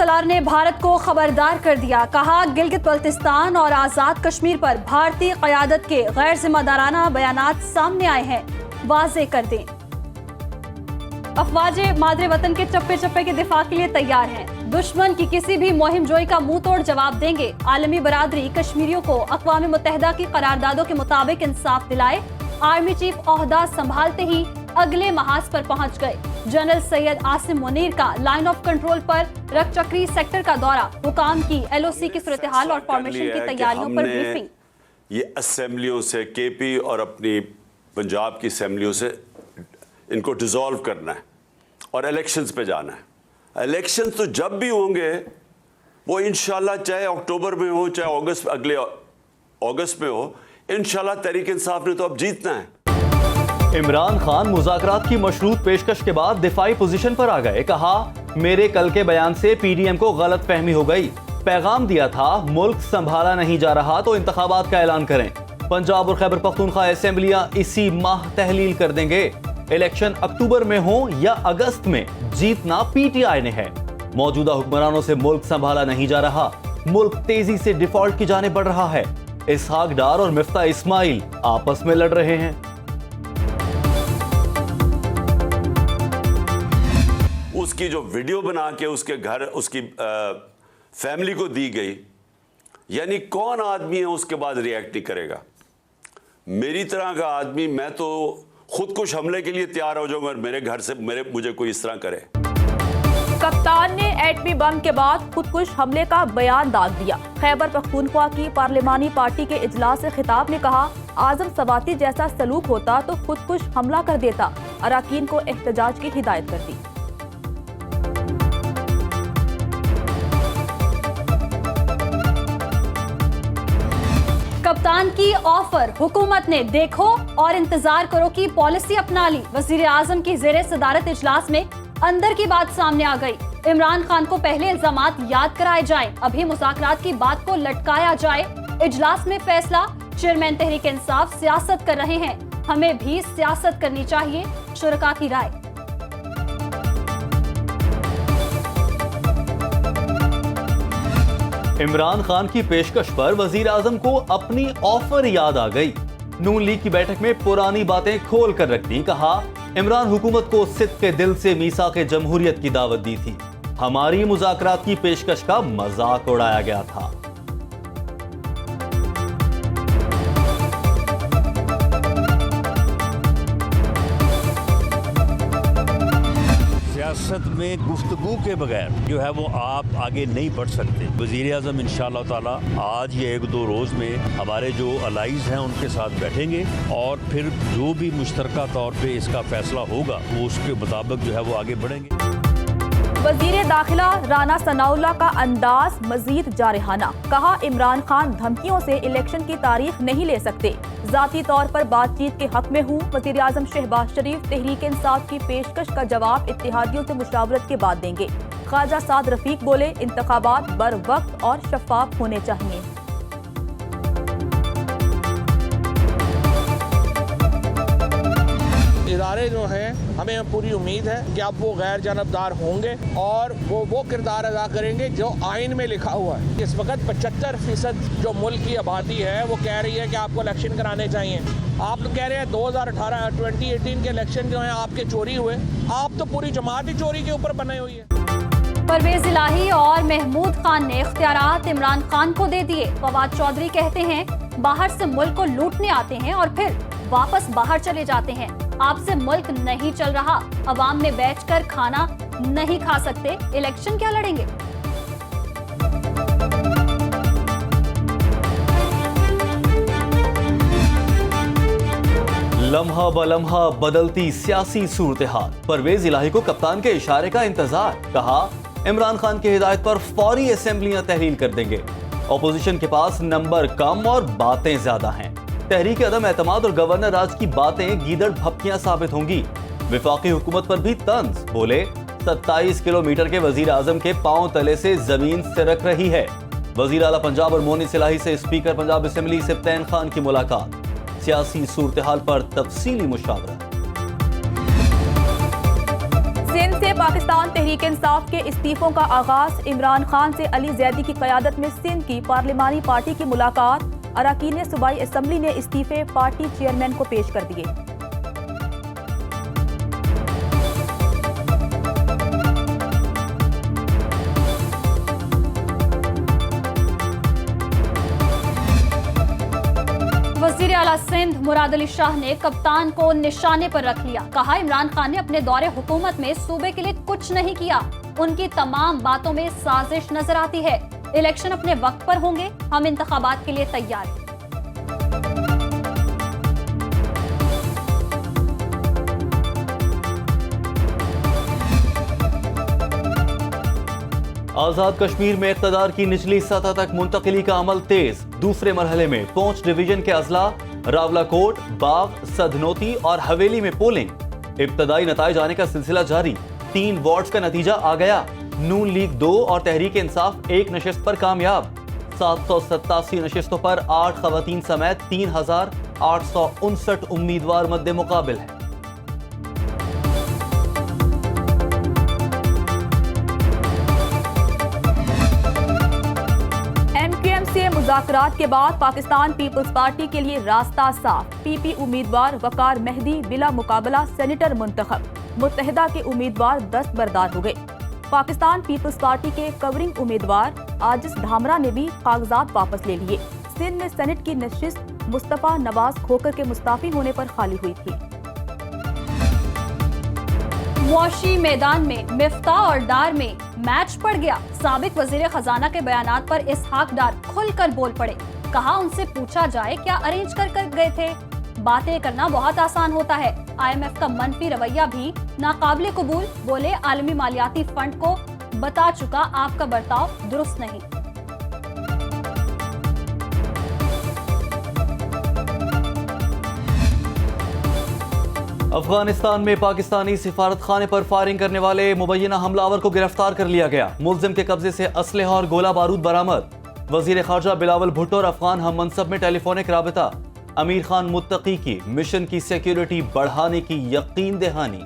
सलार ने भारत को खबरदार कर दिया। कहा, गिलगित बल्तिस्तान और आज़ाद कश्मीर पर भारतीय क़यादत के गैर जिम्मेदाराना बयानात सामने आए हैं, वाज़ेह कर दें। अफवाज मादरे वतन के चप्पे चप्पे के दिफा के लिए तैयार हैं। दुश्मन की किसी भी मुहिम जोई का मुंह तोड़ जवाब देंगे। आलमी बरादरी कश्मीरियों को अक़वाम मुत्तहिदा की करारदादों के मुताबिक इंसाफ दिलाए। आर्मी चीफ ओहदा संभालते ही अगले महाज पर पहुंच गए। जनरल सैयद आसिम मुनीर का लाइन ऑफ कंट्रोल पर रकचक्री सेक्टर का दौरा। हुकाम की LOC की सूरत हाल और फॉर्मेशन की तैयारियों पर ब्रीफिंग। ये असेंबलियों से KP और अपनी पंजाब की असेंबलियों से इनको डिसॉल्व करना है और इलेक्शंस पे जाना है। इलेक्शंस तो जब भी होंगे वो इंशाल्लाह चाहे अक्टूबर में हो चाहे अगस्त, अगले अगस्त में हो, इंशाल्लाह तहरीक इंसाफ ने तो अब जीतना है। इमरान खान मुज़ाकरात की मशरूत पेशकश के बाद दिफाई पोजीशन पर आ गए। कहा, मेरे कल के बयान से PDM को गलत फहमी हो गई। पैगाम दिया था मुल्क संभाला नहीं जा रहा तो इंतखाबात का ऐलान करें। पंजाब और खैबर पख्तूनख्वा असेंबलियां इसी माह तहलील कर देंगे। इलेक्शन अक्टूबर में हो या अगस्त में, जीतना PTI ने है। मौजूदा हुक्मरानों से मुल्क संभाला नहीं जा रहा। मुल्क तेजी से डिफॉल्ट की जाने बढ़ रहा है। इसहाक डार और मिफ्ता इस्माइल आपस में लड़ रहे हैं। उसकी जो वीडियो बना के उसके घर उसकी फैमिली को दी गई, यानी कौन आदमी है उसके बाद रिएक्ट नहीं करेगा। मेरी तरह का आदमी, मैं तो खुदकुश हमले के लिए तैयार हो जाऊंगा मेरे घर से मुझे कोई इस तरह करे। कप्तान ने एटमी बम के बाद खुदकुश हमले का बयान दाग दिया। खैबर पख्तूनख्वा की पार्लिमानी पार्टी के इजलास से खिताब में कहा, आजम सवाती जैसा सलूक होता तो खुदकुश हमला कर देता। अराकीन को एहतजाज की हिदायत कर दी। कप्तान की ऑफर, हुकूमत ने देखो और इंतजार करो की पॉलिसी अपना ली। वजीर आजम की जेरे सदारत इजलास में अंदर की बात सामने आ गई। इमरान खान को पहले इल्जामात याद कराए जाएं, अभी मुज़ाकरात की बात को लटकाया जाए। इजलास में फैसला, चेयरमैन तहरीक इंसाफ सियासत कर रहे हैं, हमें भी सियासत करनी चाहिए, शुरका की राय। इमरान खान की पेशकश पर वजीर आजम को अपनी ऑफर याद आ गई। नून लीग की बैठक में पुरानी बातें खोल कर रख दी। कहा, इमरान हुकूमत को सिद्क़ के दिल से मीसाक़े जमहूरियत की दावत दी थी। हमारी मुज़ाकरात की पेशकश का मजाक उड़ाया गया था। सियासत में गुफ्तगू के बगैर जो है वो आप आगे नहीं बढ़ सकते। वज़ीर आज़म इंशाअल्लाह ताला आज ये 1-2 रोज़ में हमारे जो अलाइज हैं उनके साथ बैठेंगे और फिर जो भी मुश्तरका तौर पे इसका फैसला होगा वो उसके मुताबिक जो है वो आगे बढ़ेंगे। वज़ीर दाखिला राना सनाउल्लाह का अंदाज मजीद जारहाना। कहा, इमरान खान धमकियों से इलेक्शन की तारीख नहीं ले सकते। जाती तौर पर बातचीत के हक में हूँ। वज़ीर आज़म शहबाज शरीफ तहरीक इंसाफ की पेशकश का जवाब इत्तेहादियों से मुशावरत के बाद देंगे। ख्वाजा साद रफीक बोले, इंतखाबात बर वक्त और शफाफ होने चाहिए। इदारे जो हैं, हमें पूरी उम्मीद है कि अब वो गैर जानबदार होंगे और वो किरदार अदा करेंगे जो आइन में लिखा हुआ है। इस वक्त 75% जो मुल्क की आबादी है वो कह रही है कि आपको इलेक्शन कराने चाहिए। आप लोग कह रहे हैं 2018 के इलेक्शन जो हैं आपके चोरी हुए। आप तो पूरी जमात ही चोरी के ऊपर बने हुई है। परवेज इलाही और महमूद खान ने इख्तियारात इमरान खान को दे दिए। फवाद चौधरी कहते हैं, बाहर से मुल्क को लूटने आते हैं और फिर वापस बाहर चले जाते हैं। आपसे मुल्क नहीं चल रहा, अवाम में बैठकर खाना नहीं खा सकते, इलेक्शन क्या लड़ेंगे? लम्हा ब लम्हा बदलती सियासी सूरत हाल। परवेज इलाही को कप्तान के इशारे का इंतजार। कहा, इमरान खान की हिदायत पर फौरी असेंबलियां तहलील कर देंगे। ऑपोजिशन के पास नंबर कम और बातें ज्यादा हैं। तहरीक अदम एतमाद और गवर्नर राज की बातें गीदड़ भपकियां साबित होंगी। विफाकी हुकूमत पर भी तंज। बोले, 27 किलोमीटर के वजीर आजम के पांव तले से जमीन सिरक रही है। वजीर आला पंजाब और मोनी सिलाही से स्पीकर पंजाब असेंबली सिब्तैन खान की मुलाकात। सियासी सूरत हाल पर तफसीली मुशावरा। सिंध से पाकिस्तान तहरीक इंसाफ के इस्तीफों का आगाज। इमरान खान से अली जैदी की क़यादत में सिंध की पार्लिमानी पार्टी की मुलाकात। अरकान सूबाई असम्बली ने इस्तीफे पार्टी चेयरमैन को पेश कर दिए। वज़ीर आला सिंध मुराद अली शाह ने कप्तान को निशाने पर रख लिया। कहा, इमरान खान ने अपने दौरे हुकूमत में सूबे के लिए कुछ नहीं किया। उनकी तमाम बातों में साजिश नजर आती है। इलेक्शन अपने वक्त पर होंगे, हम इंतखाबात के लिए तैयार हैं। आजाद कश्मीर में इक़्तिदार की निचली सतह तक मुंतकिली का अमल तेज। दूसरे मरहले में 5 डिवीजन के अजला रावलाकोट, बाग, सधनोती और हवेली में पोलिंग। इब्तदाई नताइज आने का सिलसिला जारी। 3 वार्ड्स का नतीजा आ गया। नून लीग 2 और तहरीक इंसाफ 1 नशिस्त पर कामयाब। 787 नशिस्तों पर 8 खवातीन समेत 3859 उम्मीदवार मद्दे मुकाबिल हैं। से मुज़ाकरात के बाद पाकिस्तान पीपल्स पार्टी के लिए रास्ता साफ। पीपी उम्मीदवार वकार मेहदी बिला मुकाबला सेनेटर मुंतखब। मुत्तहिदा के उम्मीदवार दस्तबरदार हो गए। पाकिस्तान पीपल्स पार्टी के कवरिंग उम्मीदवार आजिज धामरा ने भी कागजात वापस ले लिए। सिंध में सेनेट की नशिस्त मुस्तफा नवाज खोकर के मुस्ताफी होने पर खाली हुई थी। मुआशी मैदान में मिफ्ता और डार में मैच पड़ गया। साबिक वजीर खजाना के बयानात पर इसहाक डार खुलकर बोल पड़े। कहा, उनसे पूछा जाए क्या अरेंज कर गए थे। बातें करना बहुत आसान होता है। IMF का मनफी रवैया भी नाकाबिले कबूल। बोले, आलमी मालियाती फंड को बता चुका आपका बर्ताव दुरुस्त नहीं। अफगानिस्तान में पाकिस्तानी सिफारत खाने पर फायरिंग करने वाले मुबैना हमलावर को गिरफ्तार कर लिया गया। मुल्जिम के कब्जे से असलहा और गोला बारूद बरामद। वजीर खारजा बिलावल भुट्टो और अफगान हम मनसब में टेलीफोनिक राबिता। अमीर खान मुत्तकी की मिशन की सिक्योरिटी बढ़ाने की यकीन दहानी।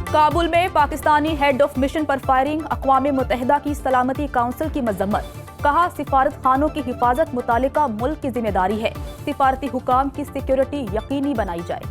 काबुल में पाकिस्तानी हेड ऑफ मिशन पर फायरिंग। अक़वाम मुत्तहिदा की सलामती काउंसिल की मजम्मत। कहा, सिफारत खानों की हिफाजत मुतालिका मुल्क की जिम्मेदारी है। सिफारती हुकाम की सिक्योरिटी यकीनी बनाई जाए।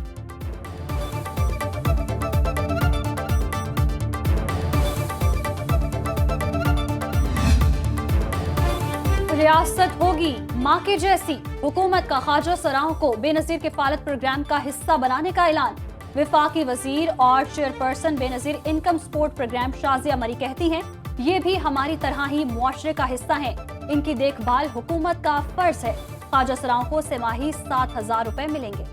रियासत होगी माँ के जैसी। हुकूमत का ख्वाजा सराहों को बेनजीर किफालत प्रोग्राम का हिस्सा बनाने का ऐलान। विफाकी वजीर और chairperson Benazir income support program Shazia Marri कहती हैं, ये भी हमारी तरह ही मुआशरे का हिस्सा हैं। इनकी देखभाल हुकूमत का फर्ज है। ख्वाजा सराहों को सेमाही 7,000 रुपए मिलेंगे।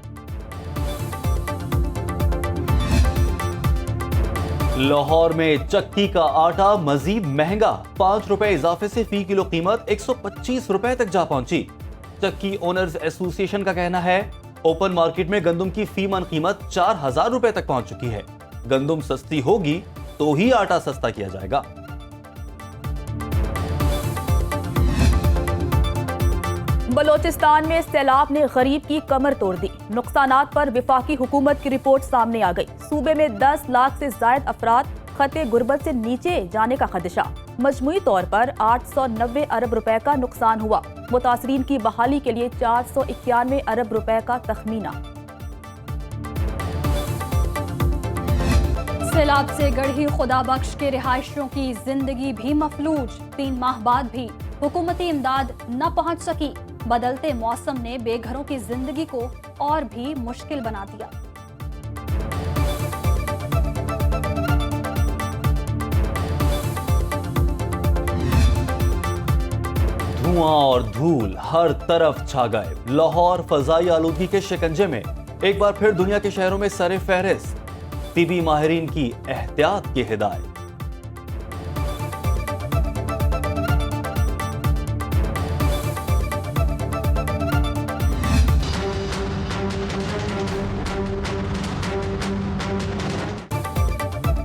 लाहौर में चक्की का आटा मजीद महंगा। 5 रुपए इजाफे से फी किलो कीमत 125 रुपए तक जा पहुंची। चक्की ओनर्स एसोसिएशन का कहना है, ओपन मार्केट में गंदम की फी मन कीमत 4,000 रुपए तक पहुंच चुकी है। गंदम सस्ती होगी तो ही आटा सस्ता किया जाएगा। बलोचिस्तान में सैलाब ने गरीब की कमर तोड़ दी। नुकसानात पर विफाकी हुकूमत की रिपोर्ट सामने आ गई। सूबे में 10 लाख से जायद अफराद खते गुर्बत से नीचे जाने का खदशा। मजमूई तौर पर 890 अरब रुपए का नुकसान हुआ। मुतासरीन की बहाली के लिए 491 अरब रुपए का तखमीना। सैलाब से गढ़ी खुदा बख्श के रिहायशियों की जिंदगी भी मफलूज। 3 माह बाद भी हुकूमती इमदाद न पहुंच सकी। बदलते मौसम ने बेघरों की जिंदगी को और भी मुश्किल बना दिया। धुआं और धूल हर तरफ छा गए। लाहौर फजाई आलूदगी के शिकंजे में एक बार फिर दुनिया के शहरों में सरे फहरिस्त। तिबी माहिरीन की एहतियात की हिदायत।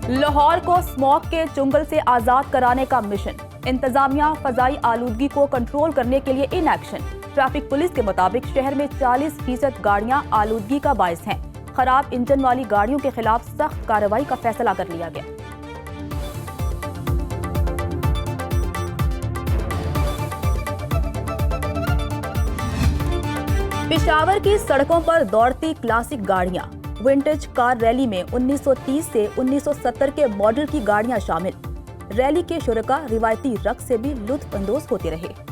लाहौर को स्मॉग के चुंगल से आजाद कराने का मिशन। इंतजामिया फजाई आलूदगी को कंट्रोल करने के लिए इन एक्शन। ट्रैफिक पुलिस के मुताबिक शहर में 40% गाड़ियां आलूदगी का बायस हैं। खराब इंजन वाली गाड़ियों के खिलाफ सख्त कार्रवाई का फैसला कर लिया गया। पेशावर की सड़कों पर दौड़ती क्लासिक गाड़ियां। विंटेज कार रैली में 1930 से 1970 के मॉडल की गाड़ियां शामिल। रैली के शुरका रिवायती रक्स से भी लुत्फ अंदोज होते रहे।